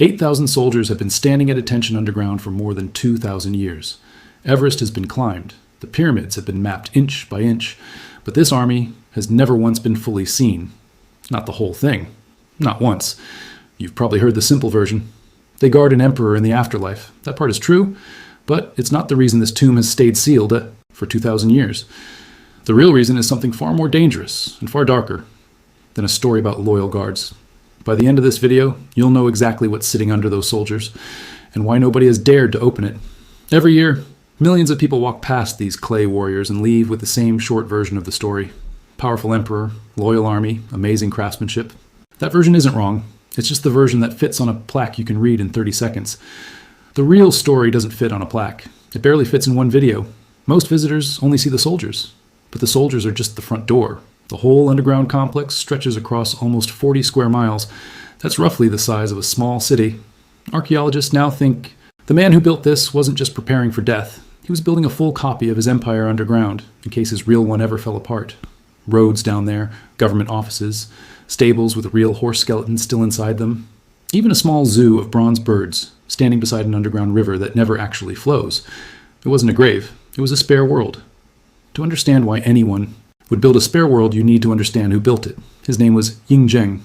8,000 soldiers have been standing at attention underground for more than 2,000 years. Everest has been climbed. The pyramids have been mapped inch by inch. But this army has never once been fully seen. Not the whole thing. Not once. You've probably heard the simple version. They guard an emperor in the afterlife. That part is true, but it's not the reason this tomb has stayed sealed for 2,000 years. The real reason is something far more dangerous and far darker than a story about loyal guards. By the end of this video, you'll know exactly what's sitting under those soldiers and why nobody has dared to open it. Every year, millions of people walk past these clay warriors and leave with the same short version of the story. Powerful emperor, loyal army, amazing craftsmanship. That version isn't wrong. It's just the version that fits on a plaque you can read in 30 seconds. The real story doesn't fit on a plaque. It barely fits in one video. Most visitors only see the soldiers, but the soldiers are just the front door. The whole underground complex stretches across almost 40 square miles. That's roughly the size of a small city. Archaeologists now think the man who built this wasn't just preparing for death. He was building a full copy of his empire underground, in case his real one ever fell apart. Roads down there, government offices, stables with real horse skeletons still inside them. Even a small zoo of bronze birds standing beside an underground river that never actually flows. It wasn't a grave. It was a spare world. To understand why anyone would build a spare world, you need to understand who built it. His name was Ying.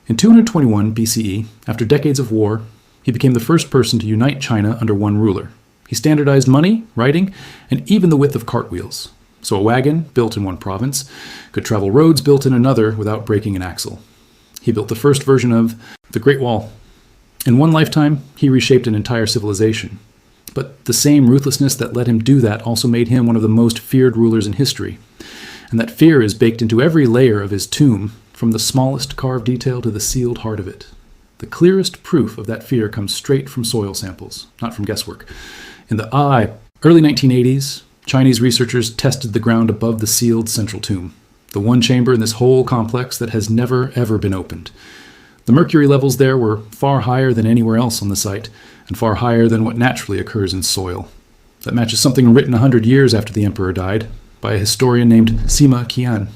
In 221 BCE, after decades of war, he became the first person to unite China under one ruler. He standardized money, writing, and even the width of cartwheels. So a wagon, built in one province, could travel roads built in another without breaking an axle. He built the first version of the Great Wall. In one lifetime, he reshaped an entire civilization. But the same ruthlessness that let him do that also made him one of the most feared rulers in history. And that fear is baked into every layer of his tomb, from the smallest carved detail to the sealed heart of it. The clearest proof of that fear comes straight from soil samples, not from guesswork. In the early 1980s, Chinese researchers tested the ground above the sealed central tomb, the one chamber in this whole complex that has never, ever been opened. The mercury levels there were far higher than anywhere else on the site, and far higher than what naturally occurs in soil. That matches something written 100 years after the emperor died, by a historian named Xi'an.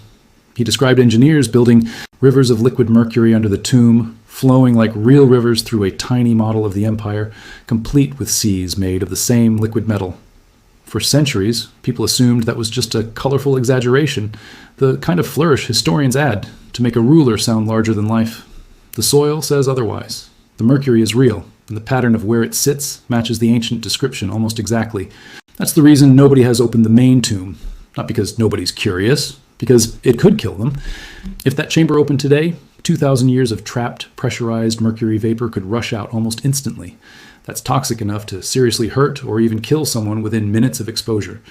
He described engineers building rivers of liquid mercury under the tomb, flowing like real rivers through a tiny model of the empire, complete with seas made of the same liquid metal. For centuries, people assumed that was just a colorful exaggeration, the kind of flourish historians add to make a ruler sound larger than life. The soil says otherwise. The mercury is real, and the pattern of where it sits matches the ancient description almost exactly. That's the reason nobody has opened the main tomb. Not because nobody's curious, because it could kill them. If that chamber opened today, 2,000 years of trapped, pressurized mercury vapor could rush out almost instantly. That's toxic enough to seriously hurt or even kill someone within minutes of exposure.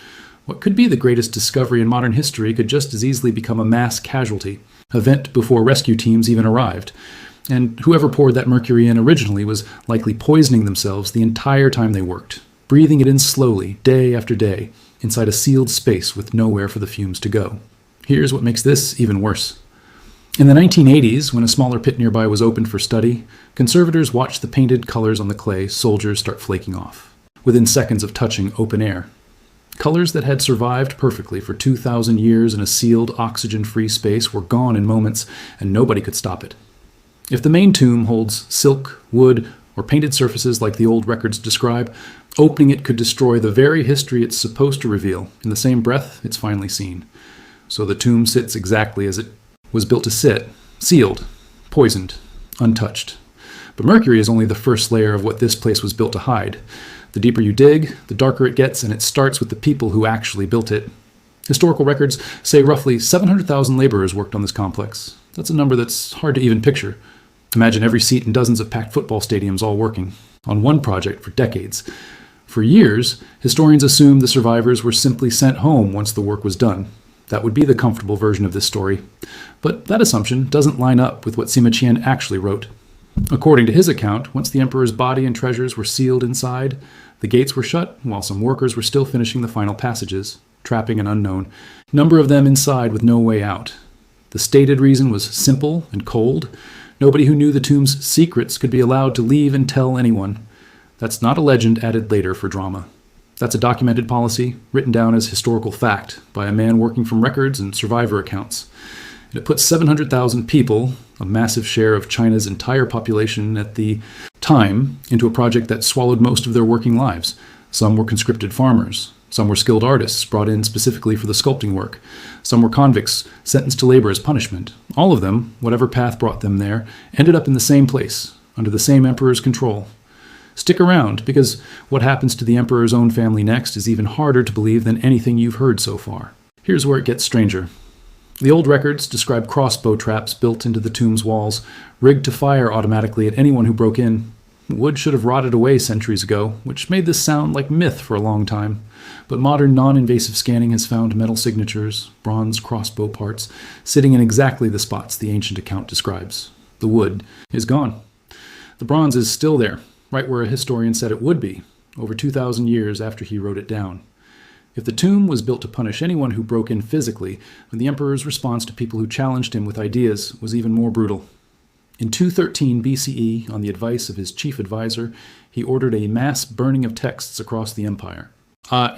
What could be the greatest discovery in modern history could just as easily become a mass casualty, event before rescue teams even arrived. And whoever poured that mercury in originally was likely poisoning themselves the entire time they worked, breathing it in slowly, day after day, inside a sealed space with nowhere for the fumes to go. Here's what makes this even worse. In the 1980s, when a smaller pit nearby was opened for study, conservators watched the painted colors on the clay soldiers start flaking off, within seconds of touching open air. Colors that had survived perfectly for 2,000 years in a sealed, oxygen-free space were gone in moments, and nobody could stop it. If the main tomb holds silk, wood, or painted surfaces like the old records describe, opening it could destroy the very history it's supposed to reveal in the same breath it's finally seen. So the tomb sits exactly as it was built to sit, sealed, poisoned, untouched. But mercury is only the first layer of what this place was built to hide. The deeper you dig, the darker it gets, and it starts with the people who actually built it. Historical records say roughly 700,000 laborers worked on this complex. That's a number that's hard to even picture. Imagine every seat in dozens of packed football stadiums all working on one project for decades. For years, historians assumed the survivors were simply sent home once the work was done. That would be the comfortable version of this story. But that assumption doesn't line up with what Sima Qian actually wrote. According to his account, once the emperor's body and treasures were sealed inside, the gates were shut while some workers were still finishing the final passages, trapping an unknown number of them inside with no way out. The stated reason was simple and cold. Nobody who knew the tomb's secrets could be allowed to leave and tell anyone. That's not a legend added later for drama. That's a documented policy, written down as historical fact by a man working from records and survivor accounts. And it put 700,000 people, a massive share of China's entire population at the time, into a project that swallowed most of their working lives. Some were conscripted farmers. Some were skilled artists brought in specifically for the sculpting work. Some were convicts sentenced to labor as punishment. All of them, whatever path brought them there, ended up in the same place, under the same emperor's control. Stick around, because what happens to the emperor's own family next is even harder to believe than anything you've heard so far. Here's where it gets stranger. The old records describe crossbow traps built into the tomb's walls, rigged to fire automatically at anyone who broke in. Wood should have rotted away centuries ago, which made this sound like myth for a long time. But modern non-invasive scanning has found metal signatures, bronze crossbow parts, sitting in exactly the spots the ancient account describes. The wood is gone. The bronze is still there, right where a historian said it would be, over 2,000 years after he wrote it down. If the tomb was built to punish anyone who broke in physically, then the emperor's response to people who challenged him with ideas was even more brutal. In 213 BCE, on the advice of his chief advisor, he ordered a mass burning of texts across the empire.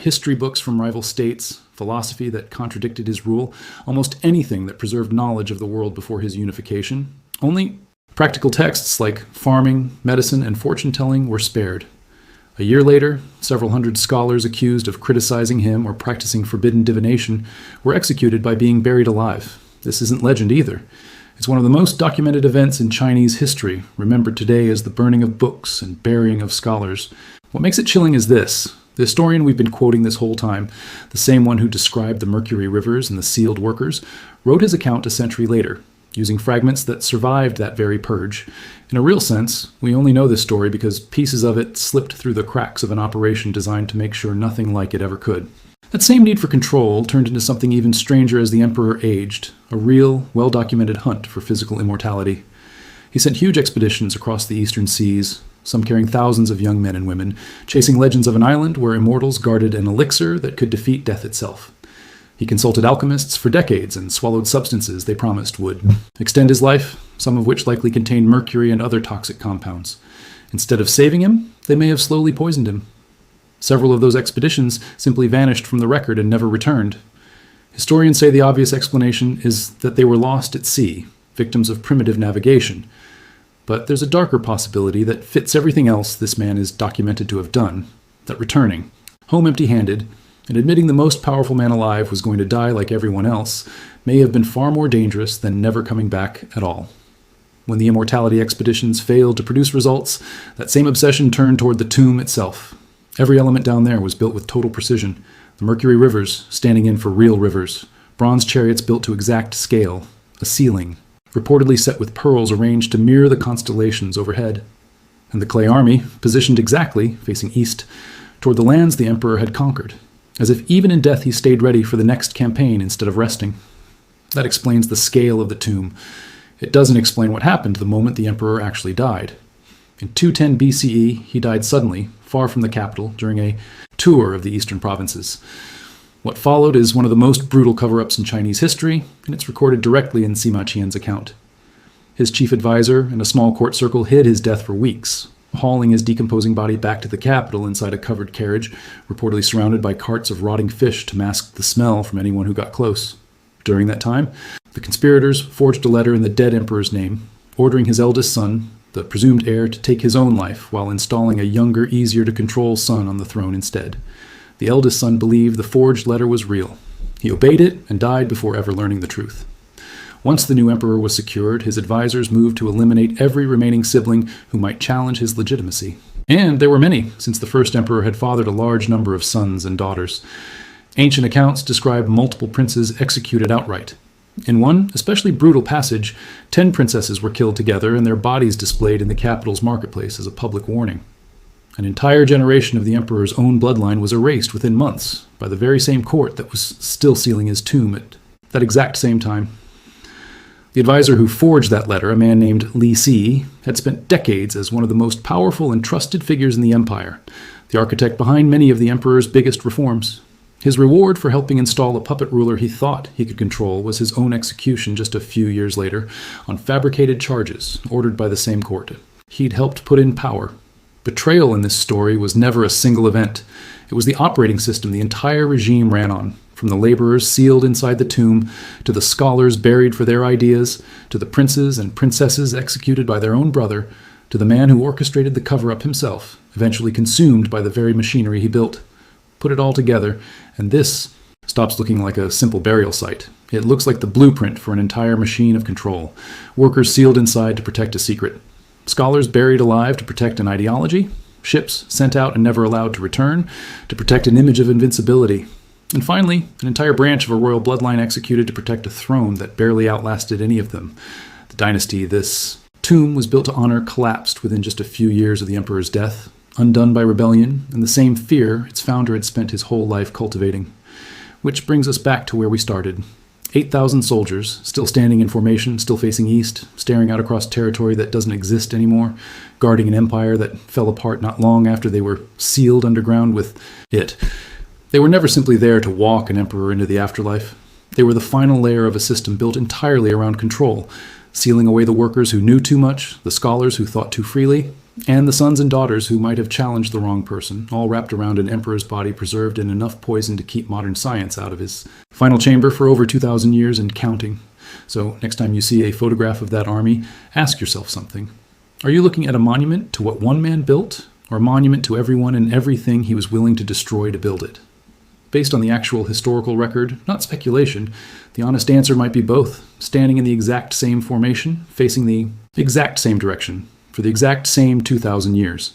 History books from rival states, philosophy that contradicted his rule, almost anything that preserved knowledge of the world before his unification. Only practical texts like farming, medicine, and fortune-telling were spared. A year later, several hundred scholars accused of criticizing him or practicing forbidden divination were executed by being buried alive. This isn't legend either. It's one of the most documented events in Chinese history, remembered today as the burning of books and burying of scholars. What makes it chilling is this. The historian we've been quoting this whole time, the same one who described the mercury rivers and the sealed workers, wrote his account a century later, using fragments that survived that very purge. In a real sense, we only know this story because pieces of it slipped through the cracks of an operation designed to make sure nothing like it ever could. That same need for control turned into something even stranger as the emperor aged, a real, well-documented hunt for physical immortality. He sent huge expeditions across the eastern seas, some carrying thousands of young men and women, chasing legends of an island where immortals guarded an elixir that could defeat death itself. He consulted alchemists for decades and swallowed substances they promised would extend his life, some of which likely contained mercury and other toxic compounds. Instead of saving him, they may have slowly poisoned him. Several of those expeditions simply vanished from the record and never returned. Historians say the obvious explanation is that they were lost at sea, victims of primitive navigation. But there's a darker possibility that fits everything else this man is documented to have done, that returning, home empty-handed, and admitting the most powerful man alive was going to die like everyone else, may have been far more dangerous than never coming back at all. When the immortality expeditions failed to produce results, that same obsession turned toward the tomb itself. Every element down there was built with total precision. The mercury rivers standing in for real rivers, bronze chariots built to exact scale, a ceiling, reportedly set with pearls arranged to mirror the constellations overhead. And the clay army, positioned exactly, facing east, toward the lands the emperor had conquered, as if even in death he stayed ready for the next campaign instead of resting. That explains the scale of the tomb. It doesn't explain what happened the moment the emperor actually died. In 210 BCE, he died suddenly, far from the capital, during a tour of the eastern provinces. What followed is one of the most brutal cover-ups in Chinese history, and it's recorded directly in Sima Qian's account. His chief advisor and a small court circle hid his death for weeks, hauling his decomposing body back to the capital inside a covered carriage, reportedly surrounded by carts of rotting fish to mask the smell from anyone who got close. During that time, the conspirators forged a letter in the dead emperor's name, ordering his eldest son, the presumed heir, to take his own life while installing a younger, easier-to-control son on the throne instead. The eldest son believed the forged letter was real. He obeyed it and died before ever learning the truth. Once the new emperor was secured, his advisors moved to eliminate every remaining sibling who might challenge his legitimacy. And there were many, since the first emperor had fathered a large number of sons and daughters. Ancient accounts describe multiple princes executed outright. In one especially brutal passage, 10 princesses were killed together and their bodies displayed in the capital's marketplace as a public warning. An entire generation of the emperor's own bloodline was erased within months by the very same court that was still sealing his tomb at that exact same time. The advisor who forged that letter, a man named Li Si, had spent decades as one of the most powerful and trusted figures in the empire, the architect behind many of the emperor's biggest reforms. His reward for helping install a puppet ruler he thought he could control was his own execution just a few years later on fabricated charges ordered by the same court. He'd helped put in power. Betrayal in this story was never a single event. It was the operating system the entire regime ran on, From the laborers sealed inside the tomb, to the scholars buried for their ideas, to the princes and princesses executed by their own brother, to the man who orchestrated the cover-up himself, eventually consumed by the very machinery he built. Put it all together, and this stops looking like a simple burial site. It looks like the blueprint for an entire machine of control. Workers sealed inside to protect a secret. Scholars buried alive to protect an ideology. Ships sent out and never allowed to return to protect an image of invincibility. And finally, an entire branch of a royal bloodline executed to protect a throne that barely outlasted any of them. The dynasty this tomb was built to honor collapsed within just a few years of the emperor's death, undone by rebellion and the same fear its founder had spent his whole life cultivating. Which brings us back to where we started. 8,000 soldiers, still standing in formation, still facing east, staring out across territory that doesn't exist anymore, guarding an empire that fell apart not long after they were sealed underground with it. They were never simply there to walk an emperor into the afterlife. They were the final layer of a system built entirely around control, sealing away the workers who knew too much, the scholars who thought too freely, and the sons and daughters who might have challenged the wrong person, all wrapped around an emperor's body preserved in enough poison to keep modern science out of his final chamber for over 2,000 years and counting. So next time you see a photograph of that army, ask yourself something. Are you looking at a monument to what one man built, or a monument to everyone and everything he was willing to destroy to build it? Based on the actual historical record, not speculation, the honest answer might be both, standing in the exact same formation, facing the exact same direction, for the exact same 2,000 years.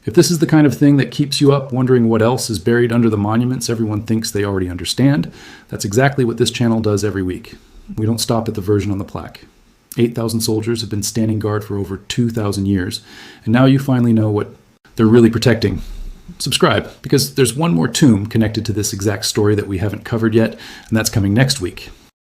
If this is the kind of thing that keeps you up wondering what else is buried under the monuments everyone thinks they already understand, that's exactly what this channel does every week. We don't stop at the version on the plaque. 8,000 soldiers have been standing guard for over 2,000 years, and now you finally know what they're really protecting. Subscribe, because there's one more tomb connected to this exact story that we haven't covered yet, and that's coming next week.